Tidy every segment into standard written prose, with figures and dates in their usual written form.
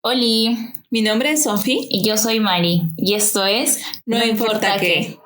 Oli, Mi nombre es Sofi. y yo soy Mari, y esto es No importa qué.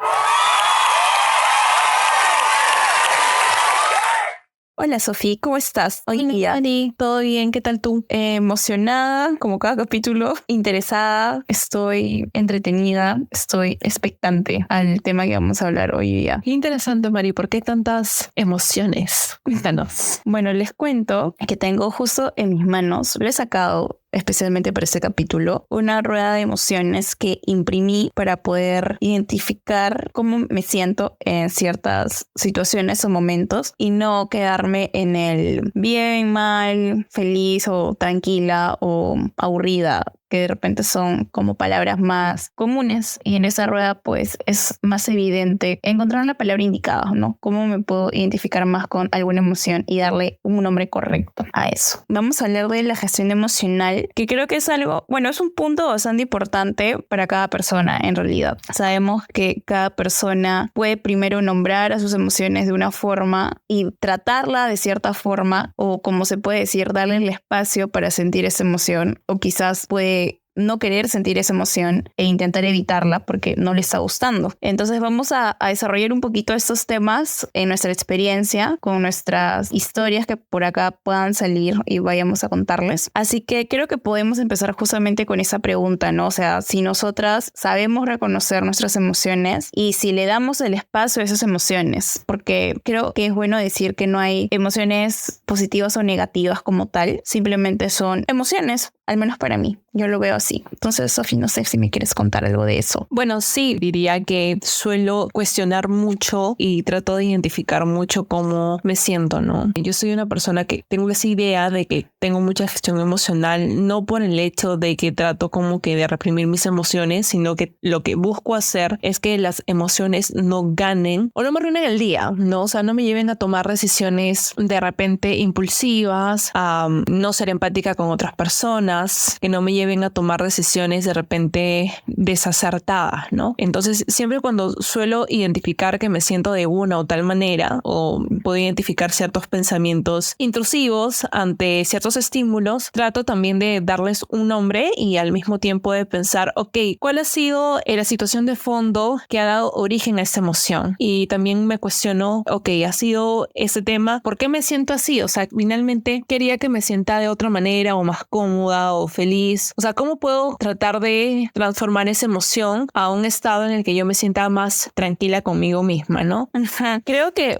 Hola Sofía, ¿cómo estás? Hoy día, ¿todo bien? ¿Qué tal tú? Emocionada, como cada capítulo, interesada, estoy entretenida, estoy expectante al tema que vamos a hablar hoy día. Qué interesante, Mari. ¿Por qué tantas emociones? Cuéntanos. Bueno, les cuento que tengo justo en mis manos, lo he sacado especialmente para este capítulo, una rueda de emociones que imprimí para poder identificar cómo me siento en ciertas situaciones o momentos y no quedarme en el bien, mal, feliz o tranquila o aburrida, que de repente son como palabras más comunes, y en esa rueda pues es más evidente encontrar la palabra indicada, ¿no? Cómo me puedo identificar más con alguna emoción y darle un nombre correcto a eso. Vamos a hablar de la gestión emocional, que creo que es algo, bueno, es un punto bastante importante para cada persona en realidad. Sabemos que cada persona puede primero nombrar a sus emociones de una forma y tratarla de cierta forma, o como se puede decir, darle el espacio para sentir esa emoción, o quizás puede no querer sentir esa emoción e intentar evitarla porque no le está gustando. Entonces vamos a desarrollar un poquito estos temas en nuestra experiencia, con nuestras historias que por acá puedan salir y vayamos a contarles. Así que creo que podemos empezar justamente con esa pregunta, ¿no? O sea, si nosotras sabemos reconocer nuestras emociones y si le damos el espacio a esas emociones, porque creo que es bueno decir que no hay emociones positivas o negativas como tal, simplemente son emociones, al menos para mí. Yo lo veo así. Entonces, Sofi, no sé si me quieres contar algo de eso. Bueno, sí, diría que suelo cuestionar mucho y trato de identificar mucho cómo me siento, ¿no? Yo soy una persona que tengo esa idea de que tengo mucha gestión emocional, no por el hecho de que trato como que de reprimir mis emociones, sino que lo que busco hacer es que las emociones no ganen o no me arruinen el día, ¿no? O sea, no me lleven a tomar decisiones de repente impulsivas, a no ser empática con otras personas, que no me lleven a tomar decisiones de repente desacertadas, ¿no? Entonces, siempre cuando suelo identificar que me siento de una o tal manera, o puedo identificar ciertos pensamientos intrusivos ante ciertos estímulos, trato también de darles un nombre y al mismo tiempo de pensar, ok, ¿cuál ha sido la situación de fondo que ha dado origen a esta emoción? Y también me cuestiono, ok, ha sido ese tema, ¿por qué me siento así? O sea, finalmente quería que me sienta de otra manera o más cómoda o feliz. O sea, ¿cómo puedo tratar de transformar esa emoción a un estado en el que yo me sienta más tranquila conmigo misma, ¿no? Ajá. Creo que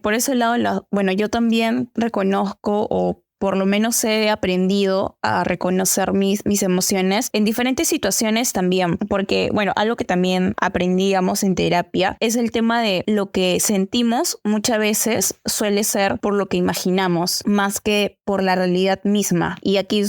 por ese lado, bueno, yo también reconozco, o por lo menos he aprendido a reconocer mis emociones en diferentes situaciones también, porque, bueno, algo que también aprendíamos en terapia es el tema de lo que sentimos muchas veces suele ser por lo que imaginamos, más que por la realidad misma. Y aquí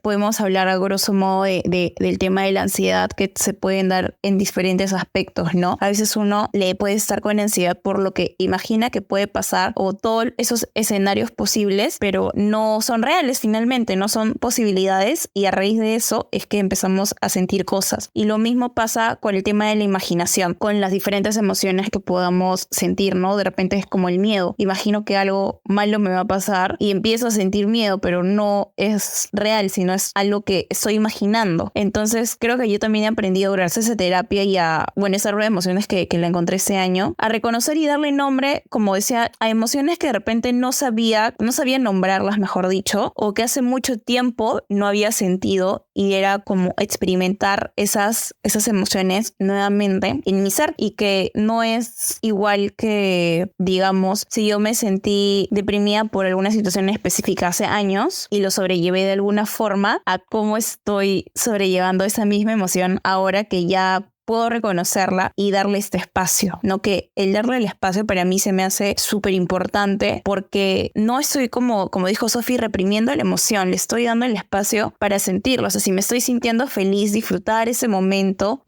podemos hablar a grosso modo del tema de la ansiedad, que se pueden dar en diferentes aspectos, ¿no? A veces uno le puede estar con ansiedad por lo que imagina que puede pasar, o todos esos escenarios posibles, pero no son reales finalmente, no son posibilidades, y a raíz de eso es que empezamos a sentir cosas. Y lo mismo pasa con el tema de la imaginación, con las diferentes emociones que podamos sentir, ¿no? De repente es como el miedo. Imagino que algo malo me va a pasar y empiezo a sentir miedo, pero no es real, sino es algo que estoy imaginando. Entonces creo que yo también he aprendido gracias a esa terapia y a, bueno, esa rueda de emociones que la encontré ese año, a reconocer y darle nombre, como decía, a emociones que de repente no sabía nombrarlas, mejor dicho, o que hace mucho tiempo no había sentido, y era como experimentar esas emociones nuevamente en mi ser. Y que no es igual que, digamos, si yo me sentí deprimida por alguna situación específica hace años y lo sobrellevé de alguna forma, a cómo estoy sobrellevando esa misma emoción ahora que ya puedo reconocerla y darle este espacio, ¿no? Que el darle el espacio para mí se me hace súper importante, porque no estoy como dijo Sofi, reprimiendo la emoción, le estoy dando el espacio para sentirlo. O sea, si me estoy sintiendo feliz, disfrutar ese momento,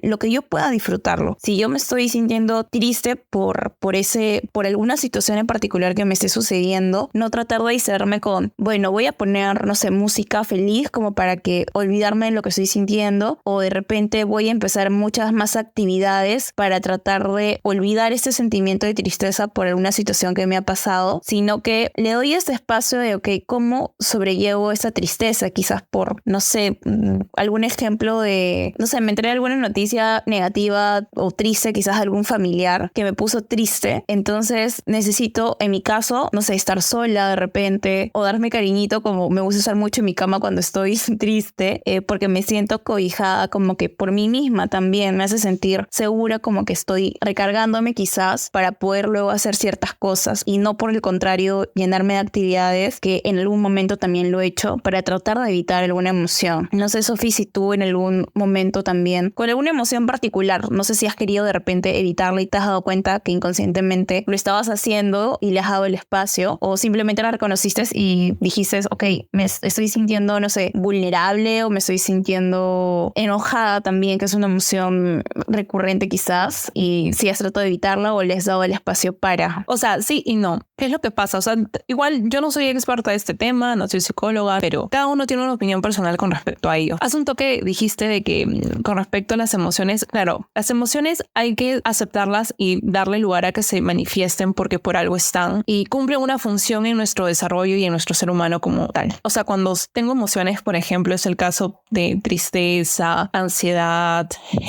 lo que yo pueda disfrutarlo. Si yo me estoy sintiendo triste por alguna situación en particular que me esté sucediendo, no tratar de distraerme con, bueno, voy a poner, no sé, música feliz como para que olvidarme de lo que estoy sintiendo, o de repente voy a empezar muchas más actividades para tratar de olvidar este sentimiento de tristeza por alguna situación que me ha pasado, sino que le doy este espacio de, ok, ¿cómo sobrellevo esta tristeza? Quizás por, no sé, algún ejemplo de, no sé, me enteré de alguna noticia negativa o triste, quizás algún familiar que me puso triste, entonces necesito, en mi caso, no sé, estar sola de repente o darme cariñito, como me gusta usar mucho en mi cama cuando estoy triste, porque me siento cobijada como que por mí misma también, me hace sentir segura, como que estoy recargándome quizás para poder luego hacer ciertas cosas y no por el contrario llenarme de actividades que en algún momento también lo he hecho para tratar de evitar alguna emoción. No sé, Sofi, si tú en algún momento también, con alguna emoción particular, no sé si has querido de repente evitarla y te has dado cuenta que inconscientemente lo estabas haciendo y le has dado el espacio, o simplemente la reconociste y dijiste, ok, me estoy sintiendo, no sé, vulnerable, o me estoy sintiendo enojada también, que es una emoción recurrente quizás, y si has tratado de evitarla o le has dado el espacio para... O sea, sí y no. ¿Qué es lo que pasa? O sea, igual yo no soy experta de este tema, no soy psicóloga, pero cada uno tiene una opinión personal con respecto a ello. Hace un toque dijiste de que con respecto a las emociones, claro, las emociones hay que aceptarlas y darle lugar a que se manifiesten porque por algo están y cumplen una función en nuestro desarrollo y en nuestro ser humano como tal. O sea, cuando tengo emociones, por ejemplo, es el caso de tristeza, ansiedad,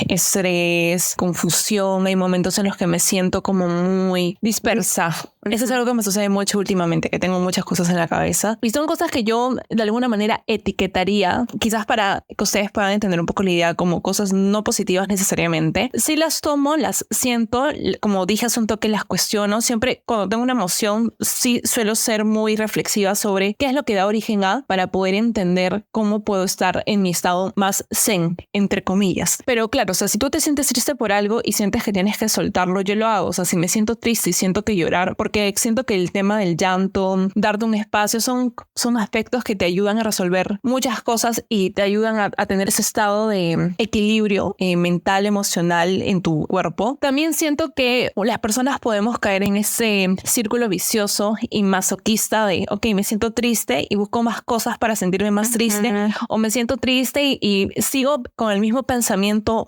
estrés, confusión, hay momentos en los que me siento como muy dispersa. Eso es algo que me sucede mucho últimamente, que tengo muchas cosas en la cabeza y son cosas que yo de alguna manera etiquetaría, quizás para que ustedes puedan entender un poco la idea, como cosas no positivas necesariamente. Si las tomo, las siento, como dije hace un toque, las cuestiono. Siempre cuando tengo una emoción, sí suelo ser muy reflexiva sobre qué es lo que da origen a, para poder entender cómo puedo estar en mi estado más zen, entre comillas. Pero claro, o sea, si tú te sientes triste por algo y sientes que tienes que soltarlo, yo lo hago. O sea, si me siento triste y siento que llorar, porque siento que el tema del llanto, darte un espacio, son aspectos que te ayudan a resolver muchas cosas y te ayudan a tener ese estado de equilibrio mental, emocional en tu cuerpo. También siento que las personas podemos caer en ese círculo vicioso y masoquista de, ok, me siento triste y busco más cosas para sentirme más triste, o me siento triste y sigo con el mismo pensamiento.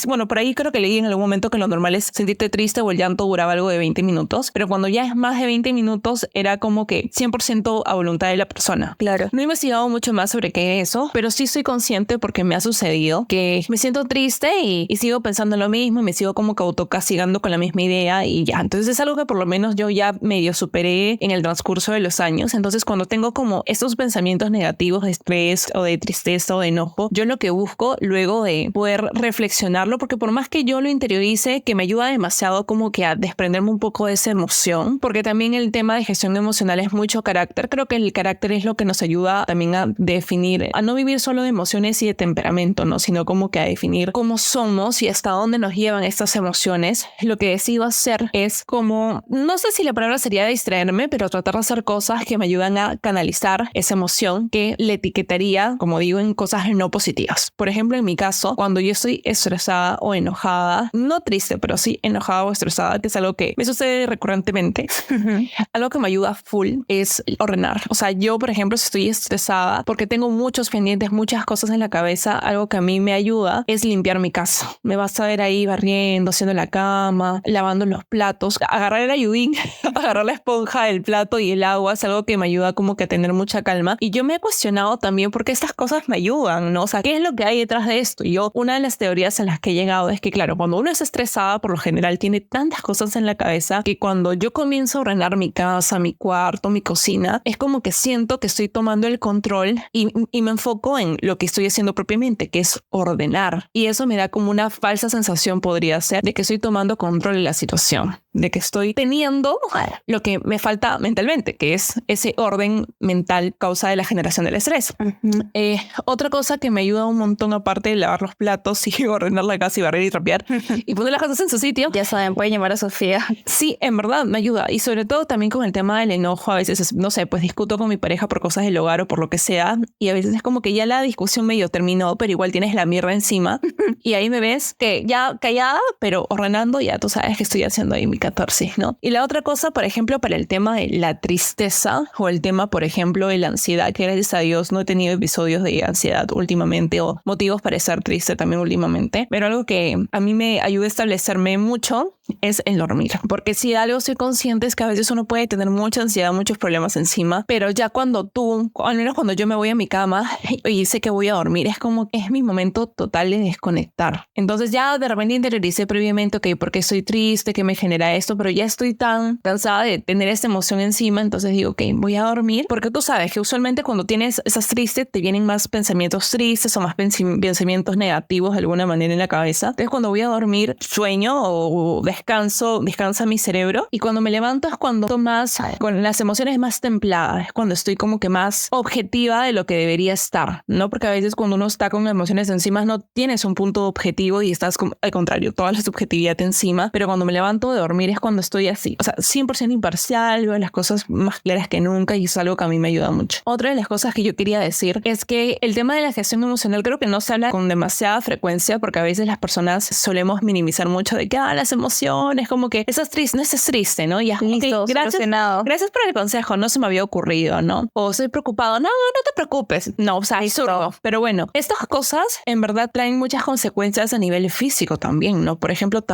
Bueno, por ahí creo que leí en algún momento que lo normal es sentirte triste o el llanto duraba algo de 20 minutos, pero cuando ya es más de 20 minutos era como que 100% a voluntad de la persona. Claro. No he investigado mucho más sobre qué es eso, pero sí soy consciente porque me ha sucedido que me siento triste y sigo pensando lo mismo y me sigo como que autocastigando con la misma idea y ya. Entonces es algo que por lo menos yo ya medio superé en el transcurso de los años. Entonces cuando tengo como estos pensamientos negativos de estrés o de tristeza o de enojo, yo lo que busco luego de poder reflexionarlo, porque por más que yo lo interiorice, que me ayuda demasiado como que a desprenderme un poco de esa emoción, porque también el tema de gestión emocional es mucho carácter. Creo que el carácter es lo que nos ayuda también a definir, a no vivir solo de emociones y de temperamento, ¿no? Sino como que a definir cómo somos y hasta dónde nos llevan estas emociones. Lo que decido hacer es como, no sé si la palabra sería distraerme, pero tratar de hacer cosas que me ayudan a canalizar esa emoción que le etiquetaría, como digo, en cosas no positivas. Por ejemplo, en mi caso, cuando yo estoy estresada o enojada, no triste, pero sí enojada o estresada, que es algo que me sucede recurrentemente, algo que me ayuda full es ordenar. O sea, yo, por ejemplo, si estoy estresada porque tengo muchos pendientes, muchas cosas en la cabeza, algo que a mí me ayuda es limpiar mi casa. Me vas a ver ahí barriendo, haciendo la cama, lavando los platos, agarrar el ayudín, agarrar la esponja del plato y el agua, es algo que me ayuda como que a tener mucha calma. Y yo me he cuestionado también por qué estas cosas me ayudan, ¿no? O sea, ¿qué es lo que hay detrás de esto? Y yo, una de las teorías en las que he llegado es que, claro, cuando uno es estresada, por lo general tiene tantas cosas en la cabeza que cuando yo comienzo a ordenar mi casa, mi cuarto, mi cocina, es como que siento que estoy tomando el control y me enfoco en lo que estoy haciendo propiamente, que es ordenar. Y eso me da como una falsa sensación, podría ser, de que estoy tomando control de la situación. de que estoy teniendo lo que me falta mentalmente, que es ese orden mental causa de la generación del estrés. Otra cosa que me ayuda un montón, aparte de lavar los platos y ordenar la casa y barrer y trapear y poner las cosas en su sitio. Ya saben, pueden llamar a Sofía. Sí, en verdad me ayuda. Y sobre todo también con el tema del enojo. A veces, no sé, pues discuto con mi pareja por cosas del hogar o por lo que sea. Y a veces es como que ya la discusión medio terminó, pero igual tienes la mierda encima. Y ahí me ves que ya callada, pero ordenando, ya tú sabes que estoy haciendo ahí mi catarsis, ¿no? Y la otra cosa, por ejemplo, para el tema de la tristeza o el tema, por ejemplo, de la ansiedad, que gracias a Dios no he tenido episodios de ansiedad últimamente o motivos para estar triste también últimamente. Pero algo que a mí me ayuda a establecerme mucho es el dormir. Porque si algo soy consciente es que a veces uno puede tener mucha ansiedad, muchos problemas encima, pero ya cuando tú, al menos cuando yo me voy a mi cama y sé que voy a dormir, es como que es mi momento total de desconectar. Entonces ya de repente interioricé previamente, ok, porque estoy triste, que me genera esto, pero ya estoy tan cansada de tener esta emoción encima, entonces digo, ok, voy a dormir, porque tú sabes que usualmente cuando estás triste te vienen más pensamientos tristes o más pensamientos negativos de alguna manera en la cabeza. Entonces cuando voy a dormir, sueño o descansa mi cerebro, y cuando me levanto es cuando estoy más con las emociones más templadas, es cuando estoy como que más objetiva de lo que debería estar, ¿no? Porque a veces cuando uno está con emociones encima no tienes un punto objetivo y estás al contrario, toda la subjetividad encima, pero cuando me levanto de dormir es cuando estoy así, o sea, 100% imparcial, veo las cosas más claras que nunca y es algo que a mí me ayuda mucho. Otra de las cosas que yo quería decir es que el tema de la gestión emocional creo que no se habla con demasiada frecuencia, porque a veces las personas solemos minimizar mucho de que las emociones, como que estás triste, no estés triste, ¿no? Ya, listo, okay, gracias por el consejo, no se me había ocurrido, ¿no? O estoy preocupado, no te preocupes, no, o sea, absurdo. Pero bueno, estas cosas en verdad traen muchas consecuencias a nivel físico también, ¿no? Por ejemplo,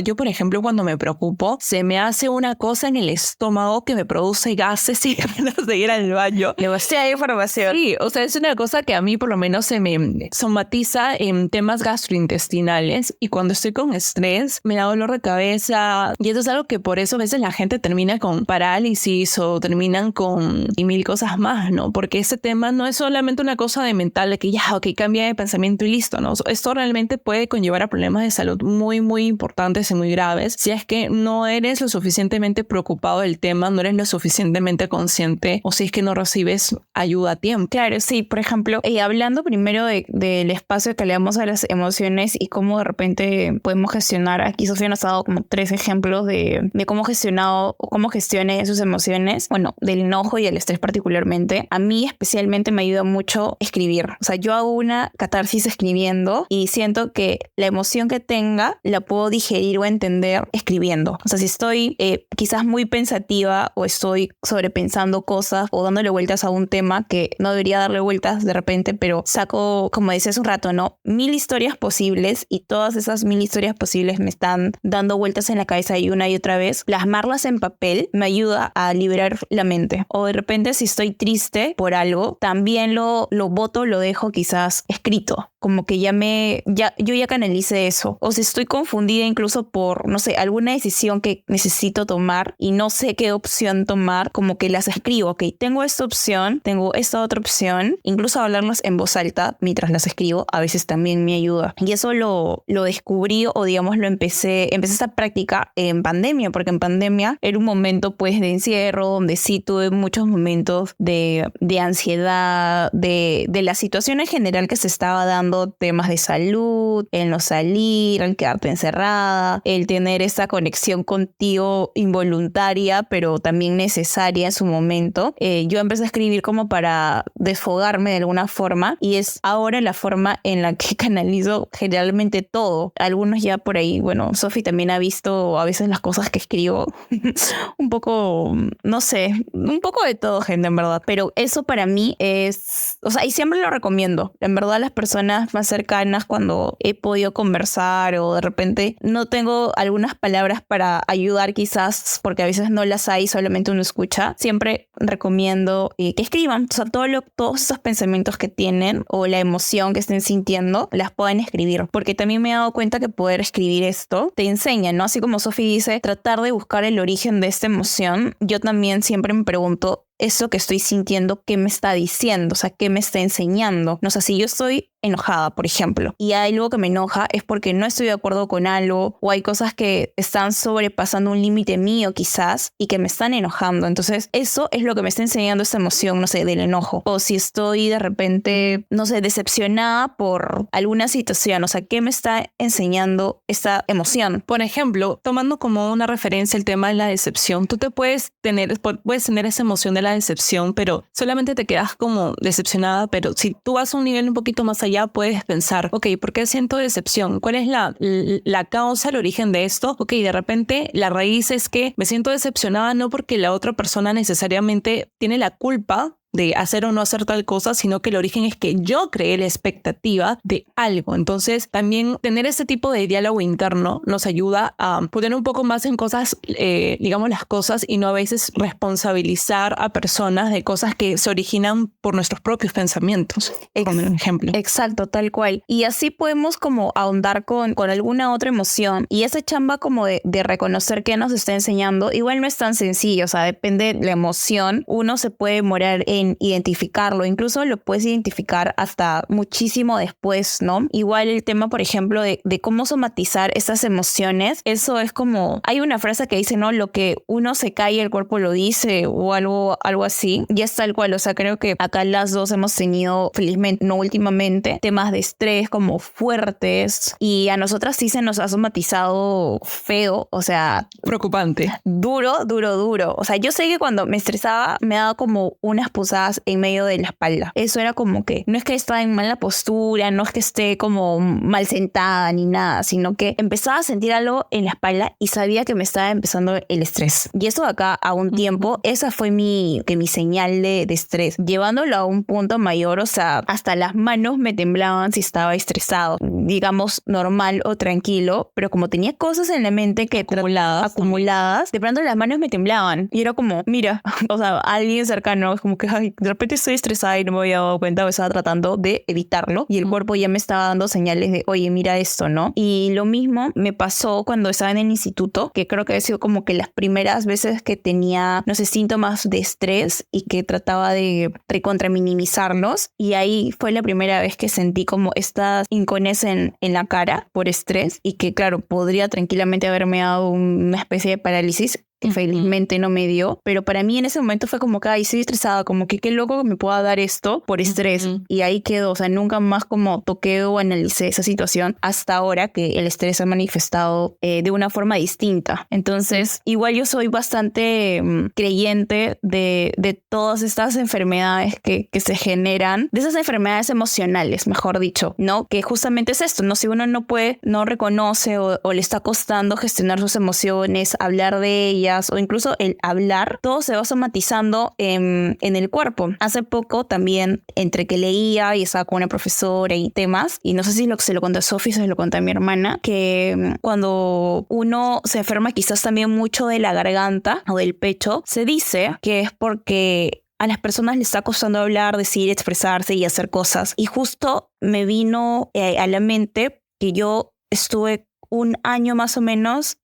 yo por ejemplo cuando me preocupo, se me hace una cosa en el estómago que me produce gases y ganas de ir al baño. Le busqué ahí información. Sí, o sea, es una cosa que a mí por lo menos se me somatiza en temas gastrointestinales, y cuando estoy con estrés me da dolor de cabeza, y eso es algo que por eso a veces la gente termina con parálisis o terminan con y mil cosas más, ¿no? Porque ese tema no es solamente una cosa de mental, de que ya, ok, cambia de pensamiento y listo, ¿no? Esto realmente puede conllevar a problemas de salud muy, muy importantes y muy graves si es que no eres lo suficientemente preocupado del tema, no eres lo suficientemente consciente, o si es que no recibes ayuda a tiempo. Claro, sí, por ejemplo, hablando primero del espacio que le damos a las emociones y cómo de repente podemos gestionar, aquí Sofía nos ha dado como 3 ejemplos de cómo gestionado o cómo gestione sus emociones, bueno, del enojo y el estrés particularmente. A mí especialmente me ayuda mucho escribir, o sea, yo hago una catarsis escribiendo y siento que la emoción que tenga la puedo digerir o entender escribiendo. O sea, si estoy quizás muy pensativa o estoy sobrepensando cosas o dándole vueltas a un tema que no debería darle vueltas de repente, pero saco, como decía hace un rato, ¿no? 1000 historias posibles, y todas esas 1000 historias posibles me están dando vueltas en la cabeza y una y otra vez. Plasmarlas en papel me ayuda a liberar la mente. O de repente si estoy triste por algo, también lo boto, lo dejo quizás escrito. Como que yo ya canalicé eso. O si estoy confundida incluso por, no sé, alguna decisión que necesito tomar y no sé qué opción tomar, como que las escribo. Ok, tengo esta opción, tengo esta otra opción. Incluso hablarlas en voz alta mientras las escribo a veces también me ayuda. Y eso lo descubrí, o digamos empecé esta práctica en pandemia, porque en pandemia era un momento pues de encierro donde sí tuve muchos momentos de ansiedad, de la situación en general que se estaba dando, temas de salud, el no salir, el quedarte encerrada, el tener esa conexión contigo involuntaria pero también necesaria en su momento. Yo empecé a escribir como para desfogarme de alguna forma, y es ahora la forma en la que canalizo generalmente todo. Algunos ya por ahí, bueno, Sofi también ha visto a veces las cosas que escribo un poco, no sé, un poco de todo, gente, en verdad, pero eso para mí es, o sea, y siempre lo recomiendo, en verdad, las personas más cercanas, cuando he podido conversar o de repente no tengo algunas palabras para ayudar quizás, porque a veces no las hay, solamente uno escucha, siempre recomiendo que escriban, o sea, todos esos pensamientos que tienen o la emoción que estén sintiendo, las pueden escribir, porque también me he dado cuenta que poder escribir esto te enseña, ¿no? Así como Sofi dice, tratar de buscar el origen de esta emoción. Yo también siempre me pregunto, eso que estoy sintiendo, ¿qué me está diciendo? O sea, ¿qué me está enseñando? No sé, si yo estoy enojada, por ejemplo, y hay algo que me enoja es porque no estoy de acuerdo con algo o hay cosas que están sobrepasando un límite mío quizás y que me están enojando. Entonces eso es lo que me está enseñando esta emoción, no sé, del enojo. O si estoy de repente, no sé, decepcionada por alguna situación, o sea, ¿qué me está enseñando esta emoción? Por ejemplo, tomando como una referencia el tema de la decepción, tú puedes tener esa emoción de la decepción, pero solamente te quedas como decepcionada, pero si tú vas a un nivel un poquito más allá, puedes pensar, ok, ¿por qué siento decepción? ¿Cuál es la causa, el origen de esto? Ok, de repente la raíz es que me siento decepcionada no porque la otra persona necesariamente tiene la culpa de hacer o no hacer tal cosa, sino que el origen es que yo creé la expectativa de algo. Entonces, también tener ese tipo de diálogo interno nos ayuda a poner un poco más en cosas, digamos, las cosas y no a veces responsabilizar a personas de cosas que se originan por nuestros propios pensamientos, como un ejemplo. Exacto, tal cual. Y así podemos como ahondar con alguna otra emoción. Y esa chamba como de reconocer qué nos está enseñando, igual no es tan sencillo, o sea, depende de la emoción. Uno se puede demorar en identificarlo, incluso lo puedes identificar hasta muchísimo después, ¿no? Igual el tema, por ejemplo, de cómo somatizar estas emociones, eso es como, hay una frase que dice, ¿no? Lo que uno se cae, el cuerpo lo dice, o algo así, y es tal cual, o sea, creo que acá las dos hemos tenido, felizmente, no últimamente, temas de estrés como fuertes, y a nosotras sí se nos ha somatizado feo, o sea, preocupante. Duro. O sea, yo sé que cuando me estresaba me daba como unas punzadas en medio de la espalda. Eso era como que no es que estaba en mala postura, no es que esté como mal sentada ni nada, sino que empezaba a sentir algo en la espalda y sabía que me estaba empezando el estrés. Y eso de acá a un tiempo, esa fue mi señal de estrés. Llevándolo a un punto mayor, o sea, hasta las manos me temblaban si estaba estresado, digamos normal o tranquilo, pero como tenía cosas en la mente que acumuladas, de pronto las manos me temblaban y era como, mira, o sea, alguien cercano, es como que ay, de repente estoy estresada y no me había dado cuenta, o estaba tratando de evitarlo y el cuerpo ya me estaba dando señales de, oye, mira esto, ¿no? Y lo mismo me pasó cuando estaba en el instituto, que creo que ha sido como que las primeras veces que tenía, no sé, síntomas de estrés y que trataba de recontra minimizarlos, y ahí fue la primera vez que sentí como estas hincones en la cara por estrés y que claro, podría tranquilamente haberme dado una especie de parálisis que felizmente no me dio, pero para mí en ese momento fue como que, ay, estoy estresada, como que qué loco que me pueda dar esto por estrés, y ahí quedó, o sea, nunca más como toqué o analicé esa situación hasta ahora que el estrés se ha manifestado de una forma distinta. Entonces, igual yo soy bastante creyente de todas estas enfermedades que se generan, de esas enfermedades emocionales, mejor dicho, ¿no? Que justamente es esto, ¿no? Si uno no reconoce o le está costando gestionar sus emociones, hablar de ellas, o incluso el hablar, todo se va somatizando en el cuerpo. Hace poco también, entre que leía y estaba con una profesora y temas, y no sé si se lo conté a Sofi, se lo conté a mi hermana, que cuando uno se enferma quizás también mucho de la garganta o del pecho, se dice que es porque a las personas les está costando hablar, decir, expresarse y hacer cosas. Y justo me vino a la mente que yo estuve un año más o menos,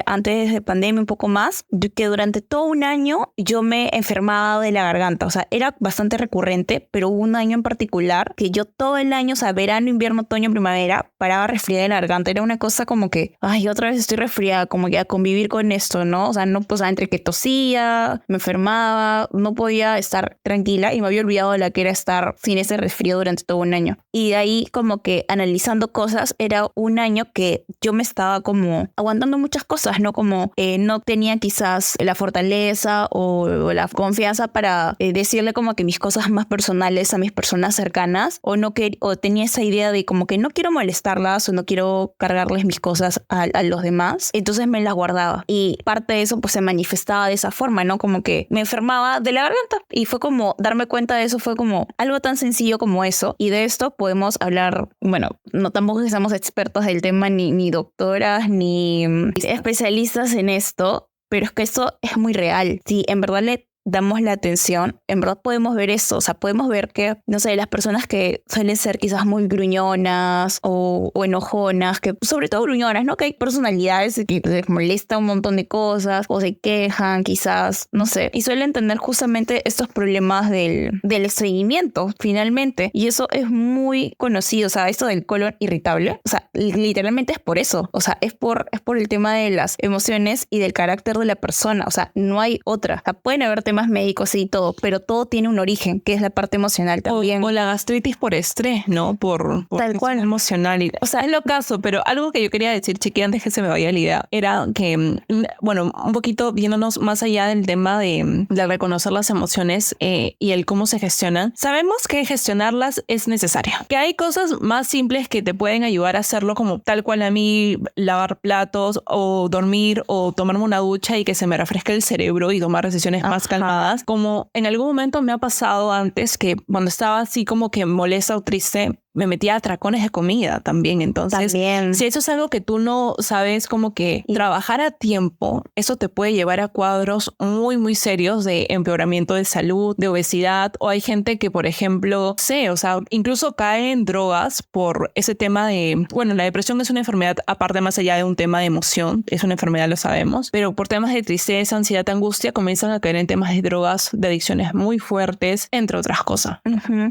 antes de pandemia, un poco más, que durante todo un año yo me enfermaba de la garganta. O sea, era bastante recurrente, pero hubo un año en particular que yo todo el año, o sea, verano, invierno, otoño, primavera, paraba resfriada de la garganta. Era una cosa como que, ay, otra vez estoy resfriada, como que a convivir con esto, ¿no? O sea, no, pues, entre que tosía, me enfermaba, no podía estar tranquila y me había olvidado de la que era estar sin ese resfrío durante todo un año. Y de ahí como que analizando cosas, era un año que yo me estaba como aguantando muchas cosas, ¿no? Como no tenía quizás la fortaleza o la confianza para decirle como que mis cosas más personales a mis personas cercanas, o tenía esa idea de como que no quiero molestarlas o no quiero cargarles mis cosas a los demás, entonces me las guardaba, y parte de eso pues se manifestaba de esa forma, ¿no? Como que me enfermaba de la garganta, y fue como darme cuenta de eso, fue como algo tan sencillo como eso. Y de esto podemos hablar, bueno, no tampoco que seamos expertos del tema ni doctoras ni especialistas en esto, pero es que esto es muy real. Si en verdad le damos la atención, en verdad podemos ver eso. O sea, podemos ver que, no sé, las personas que suelen ser quizás muy gruñonas o enojonas, que sobre todo gruñonas, ¿no? Que hay personalidades que les molesta un montón de cosas o se quejan quizás, no sé, y suelen tener justamente estos problemas del estreñimiento finalmente, y eso es muy conocido. O sea, esto del colon irritable, o sea, literalmente es por eso. O sea, es por el tema de las emociones y del carácter de la persona. O sea, no hay otra. O sea, pueden haber temas médicos y todo, pero todo tiene un origen, que es la parte emocional también. O la gastritis por estrés, ¿no? Por Tal cual. Emocional. O sea, es lo caso, pero algo que yo quería decir, Chiqui, antes que se me vaya la idea, era que, bueno, un poquito viéndonos más allá del tema de reconocer las emociones y el cómo se gestionan. Sabemos que gestionarlas es necesario, que hay cosas más simples que te pueden ayudar a hacerlo, como tal cual a mí, lavar platos o dormir o tomarme una ducha y que se me refresque el cerebro y tomar decisiones más calmadas. Como en algún momento me ha pasado antes que cuando estaba así como que molesta o triste, me metía a atracones de comida también. Entonces, si eso es algo que tú no sabes como que trabajar a tiempo, eso te puede llevar a cuadros muy, muy serios de empeoramiento de salud, de obesidad, o hay gente que, por ejemplo, o sea, incluso cae en drogas por ese tema de, bueno, la depresión es una enfermedad aparte más allá de un tema de emoción, es una enfermedad, lo sabemos, pero por temas de tristeza, ansiedad, angustia, comienzan a caer en temas de drogas, de adicciones muy fuertes, entre otras cosas.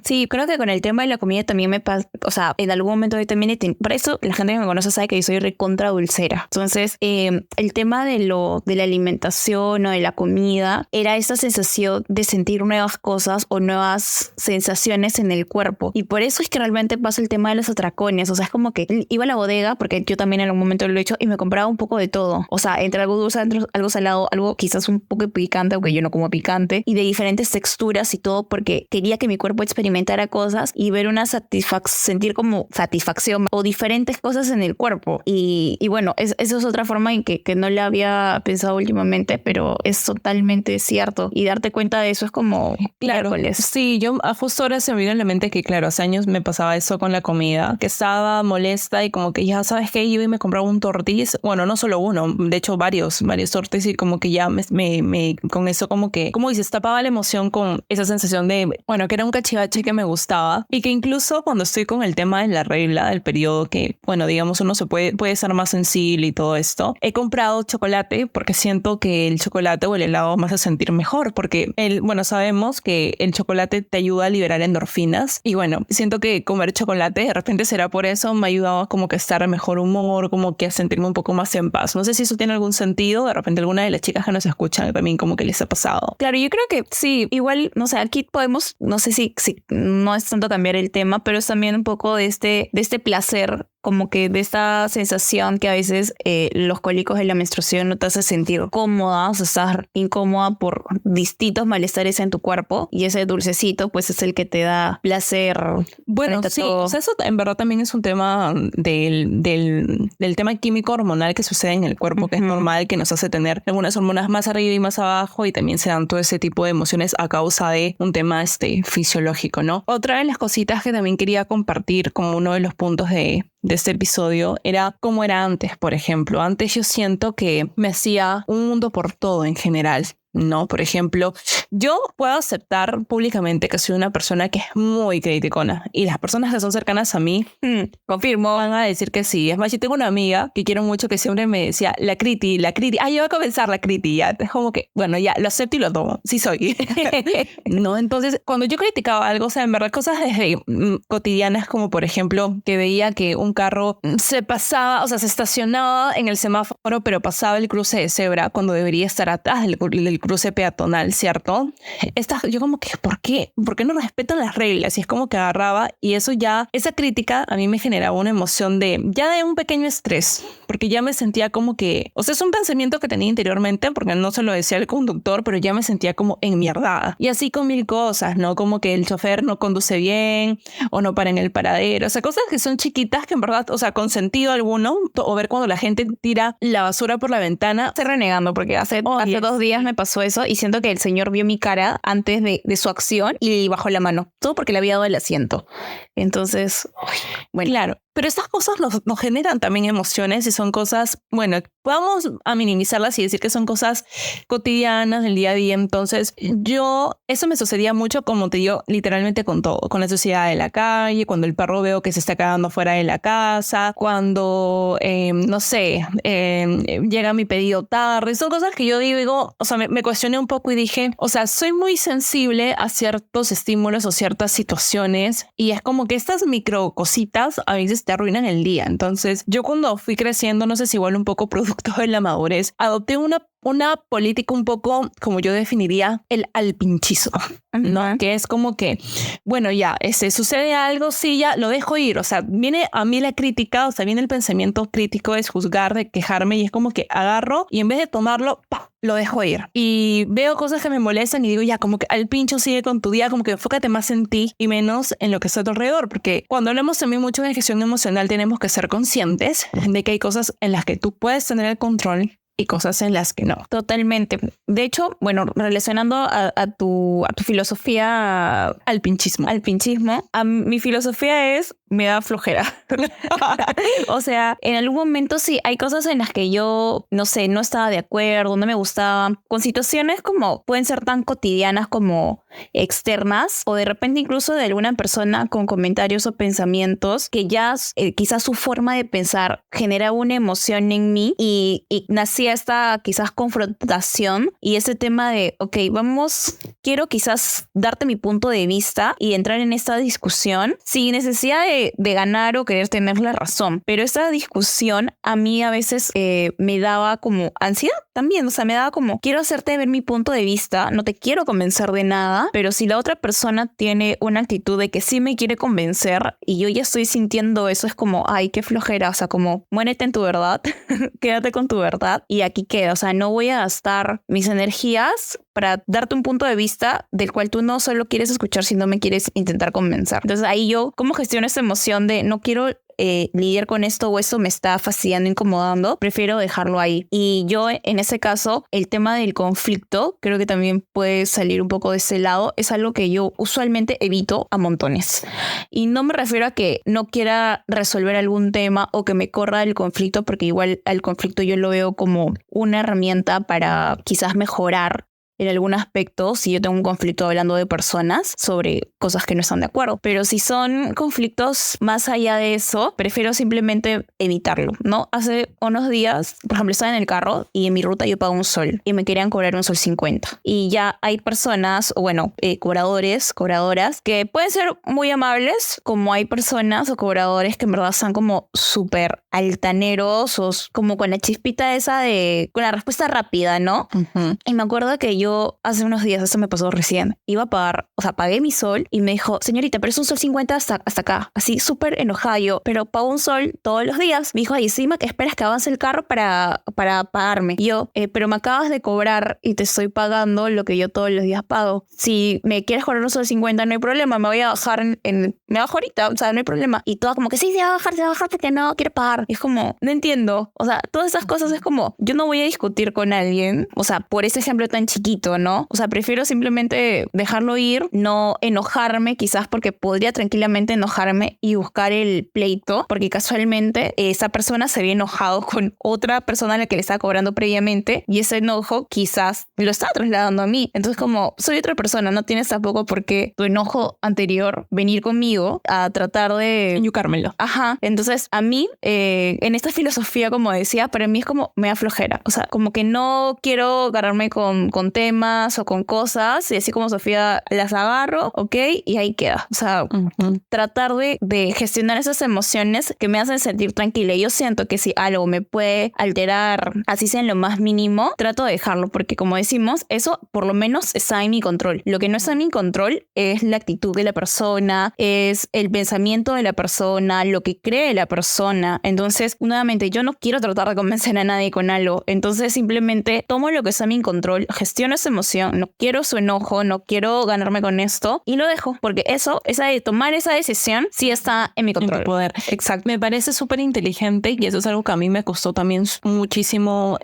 Sí, creo que con el tema de la comida también me pasa. O sea, en algún momento yo también, para eso la gente que me conoce sabe que yo soy recontra dulcera. Entonces, el tema de la alimentación o de la comida era esa sensación de sentir nuevas cosas o nuevas sensaciones en el cuerpo. Y por eso es que realmente pasa el tema de los atracones. O sea, es como que iba a la bodega, porque yo también en algún momento lo he hecho, y me compraba un poco de todo. O sea, entre algo dulce, entre algo salado, algo quizás un poco picante, aunque yo no como picante, y de diferentes texturas y todo, porque quería que mi cuerpo experimentara cosas y ver una sentir como satisfacción o diferentes cosas en el cuerpo. Y bueno, eso es otra forma en que no le había pensado últimamente, pero es totalmente cierto. Y darte cuenta de eso es como miércoles. Sí, yo justo ahora se me vino en la mente que, claro, hace años me pasaba eso con la comida, que estaba molesta y como que ya, ¿sabes qué? Yo iba y me compraba un tortiz, bueno, no solo uno, de hecho varios tortis, y como que ya me con eso como que, como dices, tapaba la emoción con esa sensación de, bueno, que era un cachivache que me gustaba, y que incluso cuando estoy con el tema de la regla del periodo, que, bueno, digamos, uno se puede ser más sensible y todo esto, he comprado chocolate porque siento que el chocolate o el helado me hace sentir mejor, porque bueno, sabemos que el chocolate te ayuda a liberar endorfinas, y bueno, siento que comer chocolate, de repente será por eso, me ha ayudado como que a estar de mejor humor, como que a sentirme un poco más en paz. No sé si eso tiene algún sentido, de repente alguna de las chicas que nos escuchan también como que les ha pasado. Claro, yo creo que sí, igual, no sé, aquí podemos, no sé si no es tanto cambiar el tema, pero es también un poco de este placer, como que de esta sensación que a veces los cólicos de la menstruación no te hace sentir cómoda, o sea, estás incómoda por distintos malestares en tu cuerpo, y ese dulcecito pues es el que te da placer. Bueno, sí, o sea, eso en verdad también es un tema del tema químico hormonal que sucede en el cuerpo, que es normal, que nos hace tener algunas hormonas más arriba y más abajo, y también se dan todo ese tipo de emociones a causa de un tema fisiológico, ¿no? Otra de las cositas que también quería compartir como uno de los puntos de este episodio era cómo era antes, por ejemplo. Antes yo siento que me hacía un mundo por todo en general, ¿no? Por ejemplo, yo puedo aceptar públicamente que soy una persona que es muy criticona, y las personas que son cercanas a mí, confirmo, van a decir que sí. Es más, yo tengo una amiga que quiero mucho que siempre me decía, la criti, ya va a comenzar la criti, ya. Es como que, bueno, ya, lo acepto y lo tomo, sí soy. ¿No? Entonces, cuando yo criticaba algo, o sea, en verdad, cosas desde cotidianas, como por ejemplo, que veía que un carro se pasaba, o sea, se estacionaba en el semáforo, pero pasaba el cruce de cebra cuando debería estar atrás del cruce peatonal, ¿cierto? Yo como que, ¿por qué? ¿Por qué no respetan las reglas? Y es como que agarraba, y eso ya, esa crítica a mí me generaba una emoción de un pequeño estrés, porque ya me sentía como que, o sea, es un pensamiento que tenía interiormente, porque no se lo decía el conductor, pero ya me sentía como enmierdada. Y así con mil cosas, ¿no? Como que el chofer no conduce bien, o no para en el paradero, o sea, cosas que son chiquitas que en verdad, o sea, con sentido alguno, o ver cuando la gente tira la basura por la ventana. Estoy renegando porque hace 2 días me pasó eso, y siento que el señor vio mi cara antes de su acción y bajó la mano. Todo porque le había dado el asiento. Entonces, bueno. Claro, pero estas cosas nos generan también emociones, y son cosas, bueno, vamos a minimizarlas y decir que son cosas cotidianas del día a día. Entonces eso me sucedía mucho, como te digo, literalmente con todo, con la suciedad de la calle, cuando el perro veo que se está cagando fuera de la casa, cuando, no sé, llega mi pedido tarde. Son cosas que yo digo, o sea, me cuestioné un poco y dije, o sea, soy muy sensible a ciertos estímulos o ciertas situaciones y es como que estas micro cositas a veces te arruinan el día. Entonces, yo cuando fui creciendo, no sé si igual un poco producto de la madurez, adopté una política un poco, como yo definiría, el alpinchismo, ¿no? Que es como que, bueno, ya, sucede algo, sí, ya lo dejo ir. O sea, viene a mí la crítica, o sea, viene el pensamiento crítico de juzgar, de quejarme, y es como que agarro y en vez de tomarlo, ¡pah!, lo dejo ir. Y veo cosas que me molestan y digo, ya, como que al pincho, sigue con tu día, como que enfócate más en ti y menos en lo que está a tu alrededor. Porque cuando hablamos también mucho de gestión emocional, tenemos que ser conscientes de que hay cosas en las que tú puedes tener el control y cosas en las que no. Totalmente. De hecho, bueno, relacionando a tu filosofía al pinchismo, mi filosofía es me da flojera. O sea, en algún momento sí hay cosas en las que yo, no sé, no estaba de acuerdo, no me gustaban, con situaciones como pueden ser tan cotidianas como externas, o de repente incluso de alguna persona con comentarios o pensamientos que ya quizás su forma de pensar genera una emoción en mí y nacía esta quizás confrontación y ese tema de, ok, quiero quizás darte mi punto de vista y entrar en esta discusión sin necesidad de ganar o querer tener la razón. Pero esta discusión a mí a veces me daba como ansiedad también. O sea, me daba como, quiero hacerte ver mi punto de vista, no te quiero convencer de nada, pero si la otra persona tiene una actitud de que sí me quiere convencer y yo ya estoy sintiendo eso, es como, ay, qué flojera. O sea, como, muérete en tu verdad, quédate con tu verdad y aquí queda. O sea, no voy a gastar mis energías para darte un punto de vista del cual tú no solo quieres escuchar, sino me quieres intentar convencer. Entonces ahí yo, ¿cómo gestiono esta emoción de no quiero lidiar con esto o esto me está fastidiando, incomodando? Prefiero dejarlo ahí. Y yo en ese caso, el tema del conflicto, creo que también puede salir un poco de ese lado. Es algo que yo usualmente evito a montones. Y no me refiero a que no quiera resolver algún tema o que me corra el conflicto, porque igual al conflicto yo lo veo como una herramienta para quizás mejorar en algún aspecto si yo tengo un conflicto hablando de personas sobre cosas que no están de acuerdo. Pero si son conflictos más allá de eso, prefiero simplemente evitarlo, ¿no? Hace unos días, por ejemplo, estaba en el carro y en mi ruta yo pago un sol y me querían cobrar un sol 50. Y ya hay personas, o bueno, cobradoras, que pueden ser muy amables, como hay personas o cobradores que en verdad están como súper altaneros o como con la chispita esa con la respuesta rápida, ¿no? Uh-huh. Y me acuerdo que yo hace unos días, eso me pasó recién, iba a pagar, o sea, pagué mi sol y me dijo, señorita, pero es un sol 50 hasta acá, así súper enojada yo, pero pago un sol todos los días. Me dijo, ay, encima que esperas que avance el carro para pagarme. Y yo, pero me acabas de cobrar y te estoy pagando lo que yo todos los días pago. Si me quieres cobrar un sol 50, no hay problema, me voy a bajar me bajo ahorita, o sea, no hay problema. Y toda como que sí, se va a bajar porque no quiere pagar. Y es como, no entiendo, o sea, todas esas cosas es como, yo no voy a discutir con alguien, o sea, por ese ejemplo tan chiquito, ¿no? O sea, prefiero simplemente dejarlo ir, no enojarme quizás, porque podría tranquilamente enojarme y buscar el pleito, porque casualmente esa persona se había enojado con otra persona a la que le estaba cobrando previamente y ese enojo quizás me lo estaba trasladando a mí. Entonces como soy otra persona, no tienes tampoco por qué tu enojo anterior venir conmigo a tratar de enyucármelo. Ajá. Entonces a mí en esta filosofía, como decía, para mí es como me da flojera. O sea, como que no quiero agarrarme con temas o con cosas y así como Sofía las agarro, ok, y ahí queda. O sea, tratar de gestionar esas emociones que me hacen sentir tranquila. Y yo siento que si algo me puede alterar, así sea en lo más mínimo, trato de dejarlo, porque como decimos, eso por lo menos está en mi control. Lo que no está en mi control es la actitud de la persona, es el pensamiento de la persona, lo que cree la persona. Entonces, nuevamente, yo no quiero tratar de convencer a nadie con algo. Entonces, simplemente tomo lo que está en mi control, gestiono quiero esa emoción, no quiero su enojo, no quiero ganarme con esto y lo dejo, porque esa de tomar esa decisión sí está en mi control. En tu poder. Exacto. Me parece súper inteligente y eso es algo que a mí me costó también muchísimo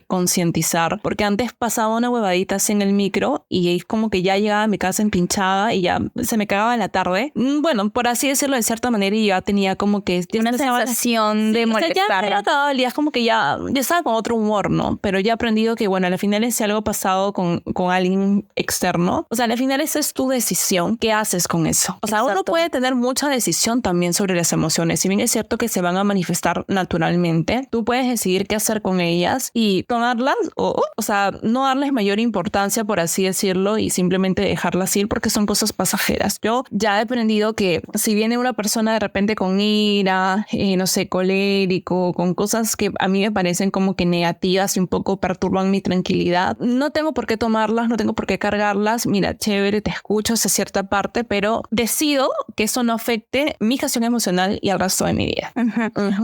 concientizar, porque antes pasaba una huevadita así en el micro y es como que ya llegaba a mi casa empinchada y ya se me cagaba la tarde. Bueno, por así decirlo de cierta manera, y ya tenía como que una sensación de molestar. O sea, ya era acabado el día, es como que ya estaba con otro humor, ¿no? Pero ya he aprendido que, bueno, al final es algo pasado con alguien externo. O sea, al final esa es tu decisión. ¿Qué haces con eso? O sea, Exacto. uno puede tener mucha decisión también sobre las emociones. Si bien es cierto que se van a manifestar naturalmente, tú puedes decidir qué hacer con ellas y tomarlas o sea, no darles mayor importancia, por así decirlo, y simplemente dejarlas ir porque son cosas pasajeras. Yo ya he aprendido que si viene una persona de repente con ira, no sé, colérico, con cosas que a mí me parecen como que negativas y un poco perturban mi tranquilidad, no tengo por qué tomarlas, no tengo por qué cargarlas. Mira, chévere, te escucho hacia cierta parte, pero decido que eso no afecte mi gestión emocional y el resto de mi vida.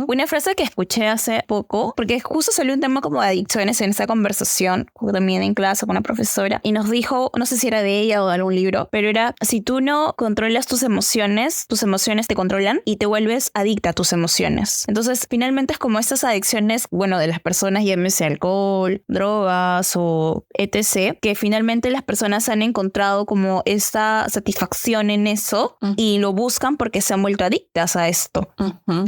Una frase que escuché hace poco, porque justo salió un tema como de adicciones en esa conversación, también en clase con una profesora, y nos dijo, no sé si era de ella o de algún libro, pero era, si tú no controlas tus emociones te controlan y te vuelves adicta a tus emociones. Entonces, finalmente es como estas adicciones, bueno, de las personas, llámese alcohol, drogas o etc., que finalmente las personas han encontrado como esta satisfacción en eso y lo buscan porque se han vuelto adictas a esto.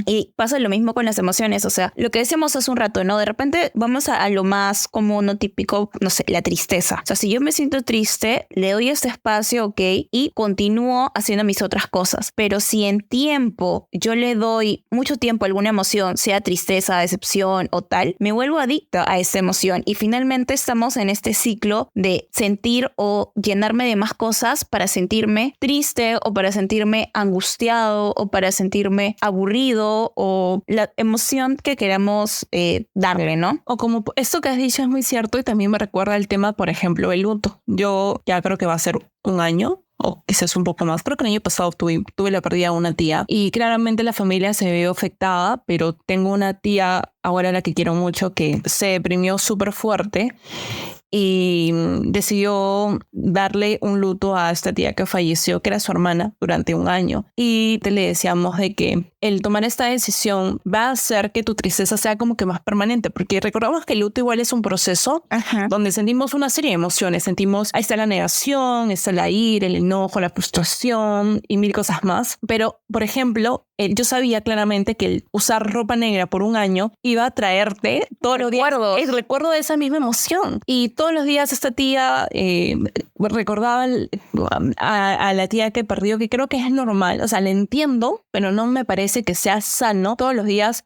Y pasa lo mismo con las emociones, o sea, lo que decíamos hace un rato, ¿no? De repente vamos a lo más común o típico, no sé, la tristeza. O sea, si yo me siento triste, le doy este espacio, ok, y continúo haciendo mis otras cosas. Pero si en tiempo yo le doy mucho tiempo a alguna emoción, sea tristeza, decepción o tal, me vuelvo adicta a esa emoción y finalmente estamos en este ciclo de sentir o llenarme de más cosas para sentirme triste o para sentirme angustiado o para sentirme aburrido o la emoción que queramos darle, ¿no? O como esto que has dicho es muy cierto y también me recuerda el tema, por ejemplo, el luto. Yo ya creo que va a ser un año o quizás un poco más. Creo que el año pasado tuve la pérdida de una tía y claramente la familia se vio afectada, pero tengo una tía ahora a la que quiero mucho que se deprimió súper fuerte y decidió darle un luto a esta tía que falleció, que era su hermana, durante un año. Y le decíamos de que el tomar esta decisión va a hacer que tu tristeza sea como que más permanente, porque recordamos que el luto igual es un proceso donde sentimos una serie de emociones. Sentimos, ahí está la negación, está la ira, el enojo, la frustración y mil cosas más. Pero, por ejemplo, yo sabía claramente que el usar ropa negra por un año iba a traerte todos los días el recuerdo de esa misma emoción. Y todos los días esta tía recordaba a la tía que perdió, que creo que es normal. O sea, le entiendo, pero no me parece que sea sano todos los días